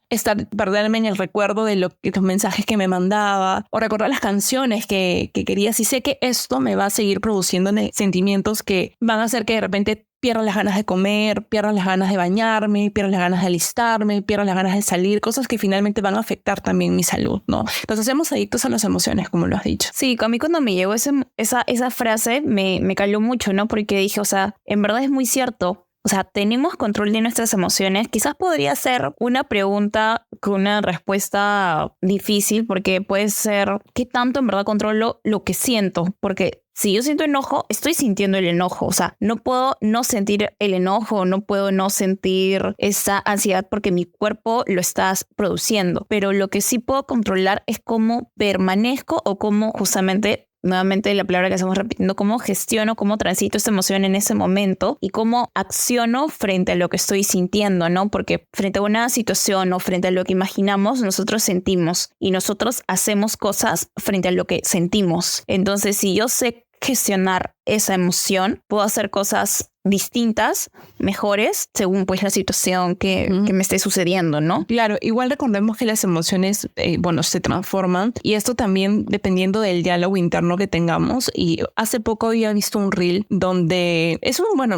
perderme en el recuerdo de los mensajes que me mandaba o recordar las canciones que quería. Si sé que esto me va a seguir produciendo sentimientos que van a hacer que de repente pierdo las ganas de comer, pierdo las ganas de bañarme, pierdo las ganas de alistarme, pierdo las ganas de salir, cosas que finalmente van a afectar también mi salud, ¿no? Entonces hacemos adictos a las emociones, como lo has dicho. Sí, a mí cuando me llegó esa frase me caló mucho, ¿no? Porque dije, o sea, en verdad es muy cierto. O sea, ¿tenemos control de nuestras emociones? Quizás podría ser una pregunta con una respuesta difícil, porque puede ser, ¿qué tanto en verdad controlo lo que siento? Porque si yo siento enojo, estoy sintiendo el enojo. O sea, no puedo no sentir el enojo, no puedo no sentir esa ansiedad porque mi cuerpo lo está produciendo. Pero lo que sí puedo controlar es cómo permanezco o cómo justamente, nuevamente la palabra que estamos repitiendo, cómo gestiono, cómo transito esta emoción en ese momento y cómo acciono frente a lo que estoy sintiendo, ¿no? Porque frente a una situación o frente a lo que imaginamos, nosotros sentimos y nosotros hacemos cosas frente a lo que sentimos. Entonces, si yo sé gestionar esa emoción, puedo hacer cosas distintas, mejores, según pues la situación que me esté sucediendo, ¿no? Claro, igual recordemos que las emociones, se transforman y esto también dependiendo del diálogo interno que tengamos. Y hace poco había visto un reel donde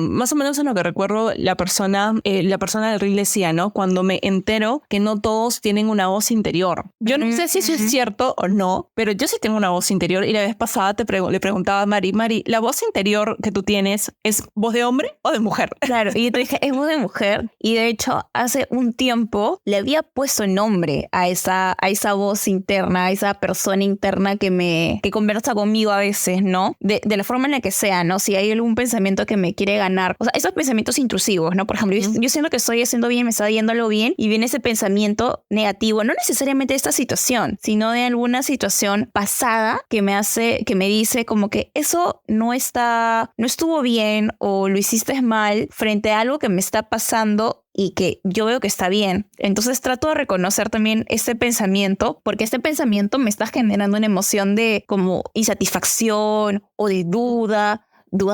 más o menos en lo que recuerdo, la persona del reel decía, ¿no? Cuando me entero que no todos tienen una voz interior. Yo no sé si eso es cierto o no, pero yo sí tengo una voz interior y la vez pasada le preguntaba a Mari, la voz interior que tú tienes, ¿es voz de hombre hombre o de mujer? Claro, y yo te dije, es voz de mujer. Y de hecho, hace un tiempo le había puesto nombre a esa voz interna, a esa persona interna que conversa conmigo a veces, ¿no? De la forma en la que sea, ¿no? Si hay algún pensamiento que me quiere ganar. O sea, esos pensamientos intrusivos, ¿no? Por ejemplo, yo siento que estoy haciendo bien, me está yendo algo bien, y viene ese pensamiento negativo, no necesariamente de esta situación, sino de alguna situación pasada que me dice como que eso no estuvo bien o lo hiciste mal frente a algo que me está pasando y que yo veo que está bien. Entonces trato de reconocer también este pensamiento, porque este pensamiento me está generando una emoción de como insatisfacción o de dudar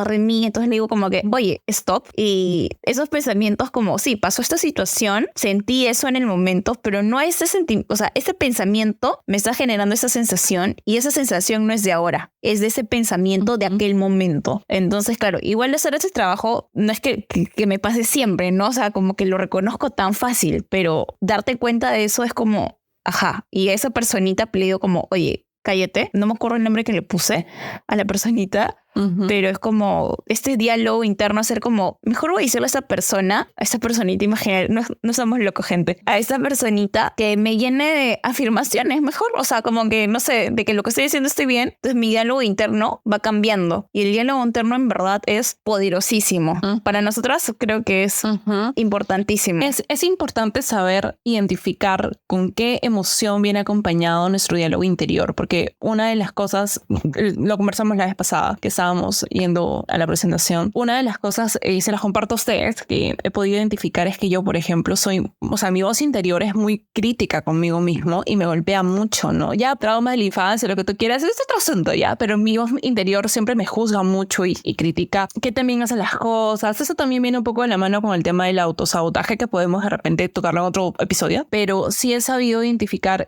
de mí. Entonces le digo como que, oye, stop. Y esos pensamientos como, sí, pasó esta situación, sentí eso en el momento, pero no este sentimiento, o sea, este pensamiento me está generando esa sensación, y esa sensación no es de ahora, es de ese pensamiento de aquel momento. Entonces, claro, igual hacer ese trabajo no es que me pase siempre, ¿no? O sea, como que lo reconozco tan fácil, pero darte cuenta de eso es como, ajá. Y a esa personita le digo como, oye, cállate. No me acuerdo el nombre que le puse a la personita, pero es como este diálogo interno, hacer como, mejor voy a decirle a esta personita imaginaria, no somos locos, gente, a esta personita que me llene de afirmaciones, mejor, o sea, como que, no sé, de que lo que estoy diciendo estoy bien. Entonces mi diálogo interno va cambiando, y el diálogo interno en verdad es poderosísimo. Para nosotras creo que es importantísimo. Es importante saber identificar con qué emoción viene acompañado nuestro diálogo interior, porque una de las cosas, lo conversamos la vez pasada, que estábamos yendo a la presentación, una de las cosas, y se las comparto a ustedes, que he podido identificar es que yo, por ejemplo, mi voz interior es muy crítica conmigo mismo y me golpea mucho, ¿no? Ya trauma de la infancia, lo que tú quieras, es otro asunto ya, pero mi voz interior siempre me juzga mucho y critica que también hacen las cosas. Eso también viene un poco de la mano con el tema del autosabotaje, que podemos de repente tocarlo en otro episodio, pero sí he sabido identificar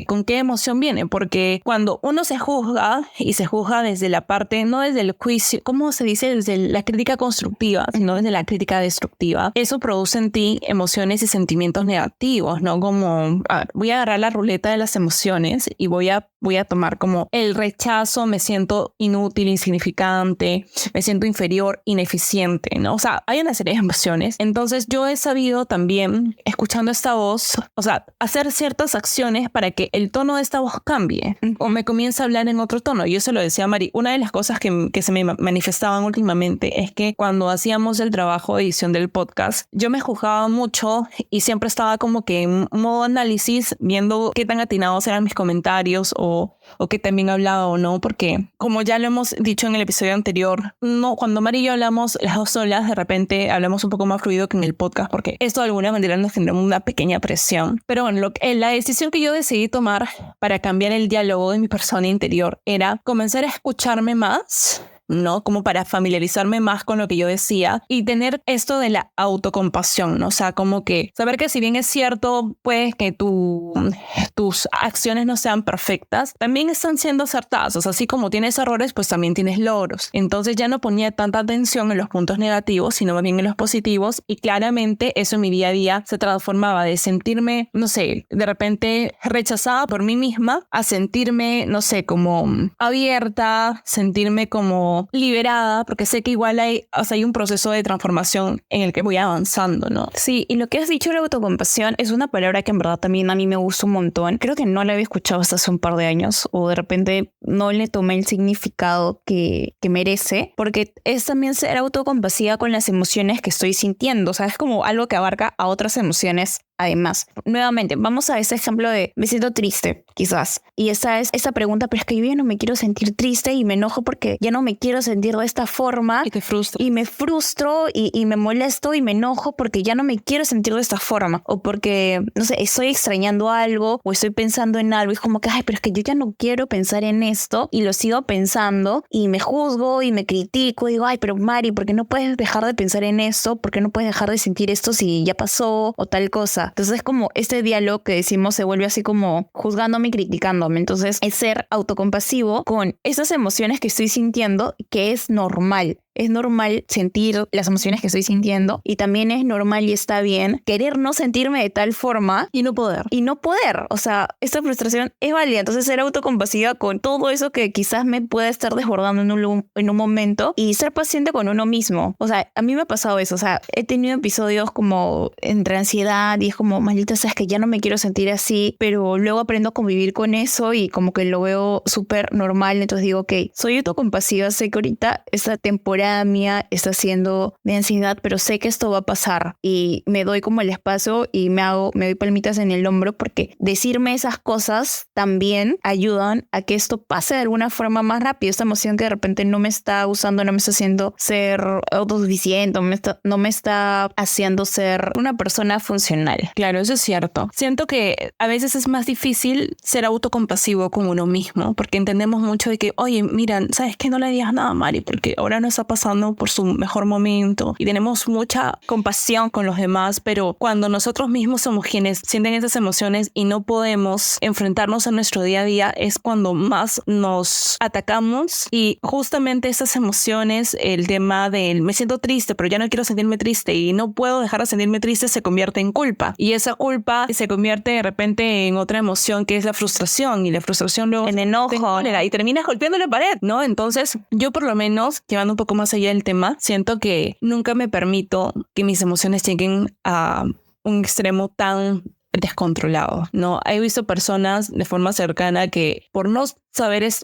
con qué emoción viene, porque cuando uno se juzga, y se juzga desde la parte, no desde el juicio, ¿cómo se dice? Desde la crítica constructiva, sino desde la crítica destructiva. Eso produce en ti emociones y sentimientos negativos, ¿no? Como, voy a agarrar la ruleta de las emociones y voy a tomar como el rechazo, me siento inútil, insignificante, me siento inferior, ineficiente, ¿no? O sea, hay una serie de emociones. Entonces yo he sabido también, escuchando esta voz, o sea, hacer ciertas acciones para que el tono de esta voz cambie o me comience a hablar en otro tono. Yo se lo decía a Mari, una de las cosas que se me manifestaban últimamente es que cuando hacíamos el trabajo de edición del podcast, yo me juzgaba mucho y siempre estaba como que en modo análisis, viendo qué tan atinados eran mis comentarios o qué tan bien hablaba o no, porque como ya lo hemos dicho en el episodio anterior, no, cuando Mari y yo hablamos las dos solas, de repente hablamos un poco más fluido que en el podcast, porque esto de alguna manera nos genera una pequeña presión. Pero bueno, la decisión que yo decidí tomar para cambiar el diálogo de mi persona interior era comenzar a escucharme más, ¿no? Como para familiarizarme más con lo que yo decía y tener esto de la autocompasión, ¿no? O sea, como que saber que si bien es cierto, pues que tus acciones no sean perfectas, también están siendo acertadas. O sea, así como tienes errores, pues también tienes logros. Entonces ya no ponía tanta atención en los puntos negativos, sino más bien en los positivos, y claramente eso en mi día a día se transformaba de sentirme, no sé, de repente rechazada por mí misma a sentirme, no sé, como abierta, sentirme como liberada, porque sé que igual hay un proceso de transformación en el que voy avanzando, ¿no? Sí, y lo que has dicho de la autocompasión es una palabra que en verdad también a mí me gusta un montón. Creo que no la había escuchado hasta hace un par de años, o de repente no le tomé el significado que merece, porque es también ser autocompasiva con las emociones que estoy sintiendo. O sea, es como algo que abarca a otras emociones. Además, nuevamente, vamos a ese ejemplo de me siento triste, quizás. Y esa pregunta, pero es que yo ya no me quiero sentir triste y me enojo porque ya no me quiero sentir de esta forma. Y te frustra. Y me frustro y me molesto y me enojo porque ya no me quiero sentir de esta forma. O porque, no sé, estoy extrañando algo o estoy pensando en algo. Y es como que, ay, pero es que yo ya no quiero pensar en esto y lo sigo pensando y me juzgo y me critico. Y digo, ay, pero Mari, ¿por qué no puedes dejar de pensar en esto? ¿Por qué no puedes dejar de sentir esto si ya pasó o tal cosa? Entonces es como este diálogo que decimos se vuelve así como juzgándome y criticándome. Entonces es ser autocompasivo con esas emociones que estoy sintiendo, que es normal. es normal sentir las emociones que estoy sintiendo y también es normal y está bien querer no sentirme de tal forma Y no poder. y no poder. O sea, esta frustración es válida. Entonces ser autocompasiva con todo eso que quizás me pueda estar desbordando en un momento y ser paciente con uno mismo. O sea, a mí me ha pasado eso. O sea, he tenido episodios como entre ansiedad y es como, maldita sea, es que ya no me quiero sentir así, pero luego aprendo a convivir con eso y como que lo veo súper normal. Entonces digo, ok, soy autocompasiva, sé que ahorita esta temporada mía está siendo de ansiedad, pero sé que esto va a pasar y me doy como el espacio y me doy palmitas en el hombro porque decirme esas cosas también ayudan a que esto pase de alguna forma más rápido. Esta emoción que de repente no me está usando, no me está haciendo ser autosuficiente, no me está haciendo ser una persona funcional. Claro, eso es cierto. Siento que a veces es más difícil ser autocompasivo con uno mismo porque entendemos mucho de que, oye, mira, ¿sabes qué? No le digas nada a Mari porque ahora no está pasando por su mejor momento y tenemos mucha compasión con los demás, pero cuando nosotros mismos somos quienes sienten esas emociones y no podemos enfrentarnos a nuestro día a día es cuando más nos atacamos y justamente esas emociones, el tema del me siento triste pero ya no quiero sentirme triste y no puedo dejar de sentirme triste se convierte en culpa y esa culpa se convierte de repente en otra emoción que es la frustración y la frustración luego En enojo. y terminas golpeando la pared, ¿no? Entonces yo por lo menos, llevando un poco más allá del tema, siento que nunca me permito que mis emociones lleguen a un extremo tan descontrolado, ¿no? He visto personas de forma cercana que por no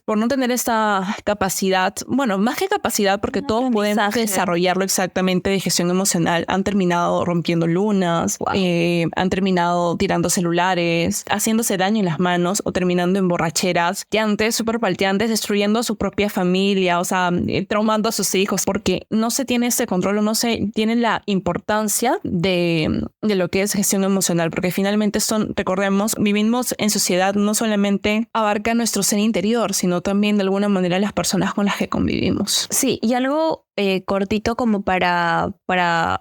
por no tener esta capacidad, bueno, más que capacidad, porque todos podemos desarrollarlo exactamente de gestión emocional, han terminado rompiendo lunas, han terminado tirando celulares, haciéndose daño en las manos o terminando en borracheras, llantes, súper palteantes, destruyendo a su propia familia, o sea, traumando a sus hijos, porque no se tiene ese control o no se tiene la importancia de lo que es gestión emocional, porque finalmente recordemos, vivimos en sociedad, no solamente abarca nuestro ser interior, sino también de alguna manera las personas con las que convivimos. Sí, y algo cortito como para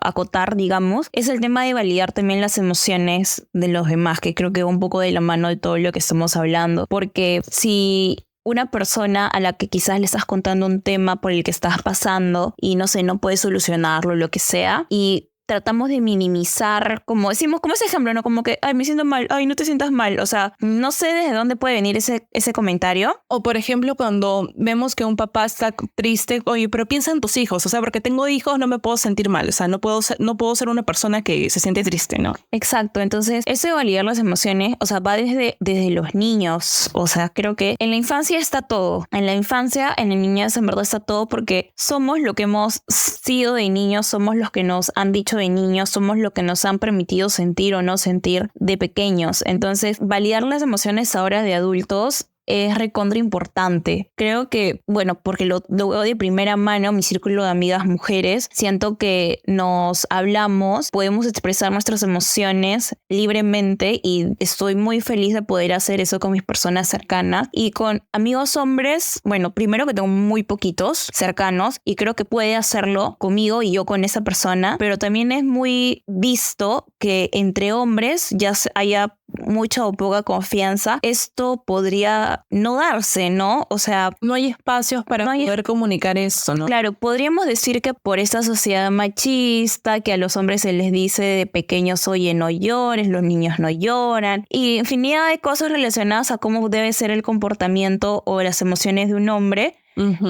acotar, digamos, es el tema de validar también las emociones de los demás, que creo que va un poco de la mano de todo lo que estamos hablando, porque si una persona a la que quizás le estás contando un tema por el que estás pasando y no sé, no puedes solucionarlo, lo que sea, y tratamos de minimizar, como decimos, como ese ejemplo, ¿no? Como que, ay, me siento mal, ay, no te sientas mal. O sea, no sé desde dónde puede venir ese comentario. O, por ejemplo, cuando vemos que un papá está triste, oye, pero piensa en tus hijos. O sea, porque tengo hijos, no me puedo sentir mal. O sea, no puedo ser una persona que se siente triste, ¿no? Exacto. Entonces, eso de validar las emociones, o sea, va desde los niños. O sea, creo que en la infancia está todo. En la infancia, en la niñez, en verdad está todo porque somos lo que hemos sido de niños, somos los que nos han dicho de niños, somos lo que nos han permitido sentir o no sentir de pequeños. Entonces, validar las emociones ahora de adultos es recontra importante. Creo que, bueno, porque lo veo de primera mano, mi círculo de amigas mujeres, siento que nos hablamos, podemos expresar nuestras emociones libremente y estoy muy feliz de poder hacer eso con mis personas cercanas. Y con amigos hombres, bueno, primero que tengo muy poquitos cercanos y creo que puede hacerlo conmigo y yo con esa persona, pero también es muy visto que entre hombres ya haya mucha o poca confianza. Esto podría no darse, ¿no? O sea, no hay espacios para poder comunicar esto, ¿no? Claro, podríamos decir que por esta sociedad machista, que a los hombres se les dice de pequeños, oye, no llores, los niños no lloran, y infinidad de cosas relacionadas a cómo debe ser el comportamiento o las emociones de un hombre,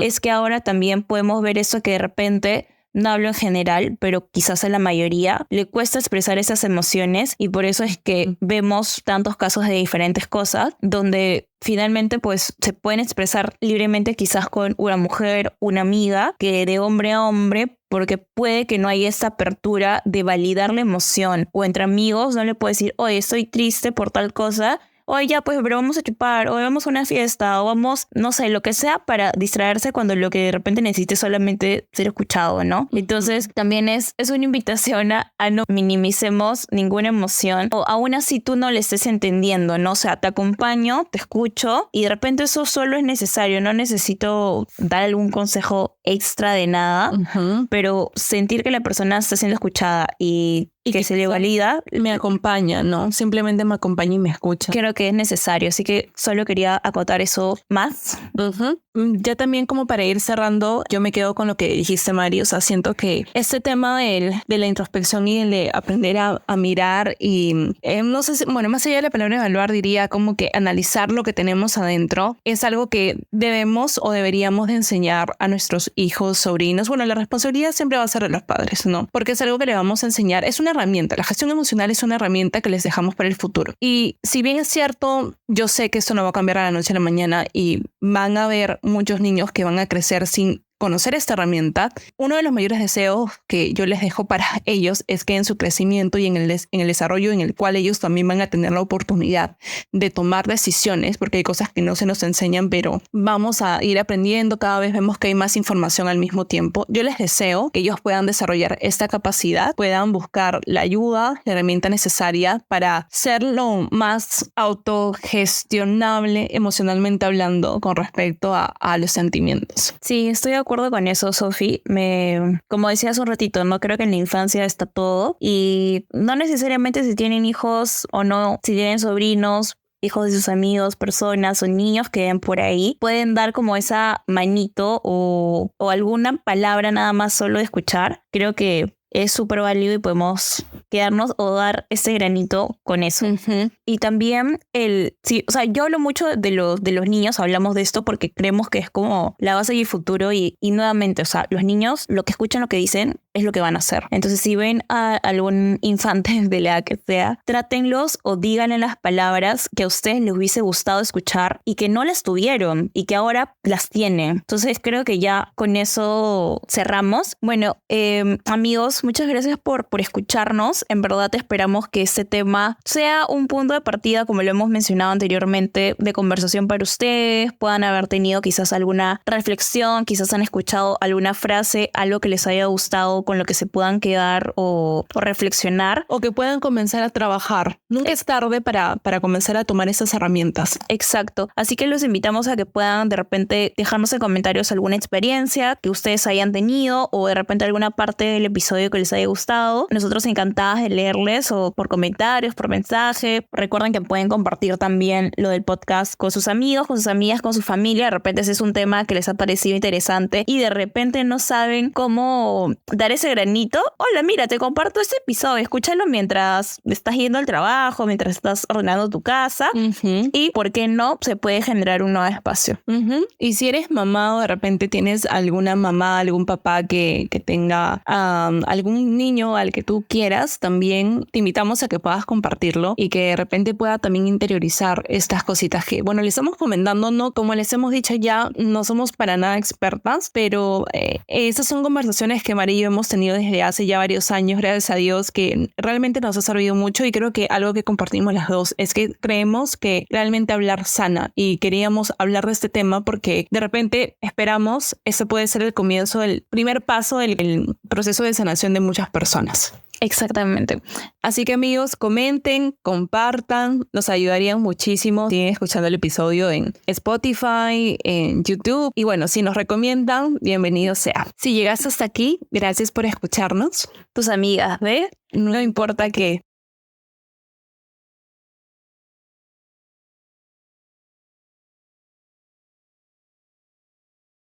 es que ahora también podemos ver eso que de repente, no hablo en general, pero quizás a la mayoría le cuesta expresar esas emociones y por eso es que vemos tantos casos de diferentes cosas donde finalmente pues se pueden expresar libremente quizás con una mujer, una amiga, que de hombre a hombre, porque puede que no haya esta apertura de validar la emoción, o entre amigos no le puedes decir, oye, estoy triste por tal cosa, oye, ya, pues, pero vamos a chupar, o vamos a una fiesta, o vamos, no sé, lo que sea para distraerse cuando lo que de repente necesite es solamente ser escuchado, ¿no? Entonces, también es una invitación a no minimicemos ninguna emoción, o aún así tú no le estés entendiendo, ¿no? O sea, te acompaño, te escucho, y de repente eso solo es necesario, no necesito dar algún consejo extra de nada, pero sentir que la persona está siendo escuchada y y que se le valida, Me acompaña, ¿no? Simplemente me acompaña y me escucha. creo que es necesario. Así que solo quería acotar eso más. Ujú. Ya también como para ir cerrando, yo me quedo con lo que dijiste, Mari. O sea, siento que este tema de la introspección y el de aprender a mirar y no sé si, bueno, más allá de la palabra evaluar, diría como que analizar lo que tenemos adentro es algo que debemos o deberíamos de enseñar a nuestros hijos, sobrinos. Bueno, la responsabilidad siempre va a ser de los padres, ¿no? Porque es algo que le vamos a enseñar. Es una herramienta. La gestión emocional es una herramienta que les dejamos para el futuro. Y si bien es cierto, yo sé que esto no va a cambiar a la noche a la mañana y van a haber muchos niños que van a crecer sin conocer esta herramienta. Uno de los mayores deseos que yo les dejo para ellos es que en su crecimiento y en el desarrollo en el cual ellos también van a tener la oportunidad de tomar decisiones, porque hay cosas que no se nos enseñan, pero vamos a ir aprendiendo. Cada vez vemos que hay más información al mismo tiempo. Yo les deseo que ellos puedan desarrollar esta capacidad, puedan buscar la ayuda, la herramienta necesaria para ser lo más autogestionable emocionalmente hablando con respecto a los sentimientos. Sí, estoy de acuerdo con eso, Sofi. Como decía hace un ratito, no creo que en la infancia está todo y no necesariamente si tienen hijos o no, si tienen sobrinos, hijos de sus amigos, personas o niños que ven por ahí, pueden dar como esa manito o alguna palabra nada más solo de escuchar. Creo que es súper válido y podemos quedarnos o dar ese granito con eso. Uh-huh. Y también sí, o sea, yo hablo mucho de los niños, hablamos de esto porque creemos que es como la base y el futuro y nuevamente, o sea, los niños lo que escuchan, lo que dicen es lo que van a hacer. Entonces, si ven a algún infante de la edad que sea, trátenlos o díganle las palabras que a ustedes les hubiese gustado escuchar y que no las tuvieron y que ahora las tienen. Entonces, creo que ya con eso cerramos. Bueno, amigos, muchas gracias por escucharnos. En verdad esperamos que este tema sea un punto de partida, como lo hemos mencionado anteriormente, de conversación para ustedes. Puedan haber tenido quizás alguna reflexión, quizás han escuchado alguna frase, algo que les haya gustado, con lo que se puedan quedar o reflexionar. O que puedan comenzar a trabajar. Nunca es tarde para comenzar a tomar esas herramientas. Exacto. Así que los invitamos a que puedan de repente dejarnos en comentarios alguna experiencia que ustedes hayan tenido o de repente alguna parte del episodio que les haya gustado. Nosotros encantadas de leerles o por comentarios, por mensaje. Recuerden que pueden compartir también lo del podcast con sus amigos, con sus amigas, con su familia. De repente ese es un tema que les ha parecido interesante y de repente no saben cómo dar ese granito. Hola, mira, te comparto este episodio. Escúchalo mientras estás yendo al trabajo, mientras estás ordenando tu casa. Uh-huh. Y, ¿por qué no? Se puede generar un nuevo espacio. Uh-huh. Y si eres mamá o de repente tienes alguna mamá, algún papá que tenga algún niño al que tú quieras, también te invitamos a que puedas compartirlo y que de repente pueda también interiorizar estas cositas que, bueno, les estamos comentando, no, como les hemos dicho ya, no somos para nada expertas, pero esas son conversaciones que María y yo hemos tenido desde hace ya varios años, gracias a Dios, que realmente nos ha servido mucho y creo que algo que compartimos las dos es que creemos que realmente hablar sana y queríamos hablar de este tema porque de repente esperamos, ese puede ser el comienzo, el primer paso del proceso de sanación de muchas personas. Exactamente. Así que amigos, comenten, compartan, nos ayudarían muchísimo. Siguen escuchando el episodio en Spotify, en YouTube. Y bueno, si nos recomiendan, bienvenido sea. Si llegaste hasta aquí, gracias por escucharnos. Tus amigas, ¿ve? No importa qué.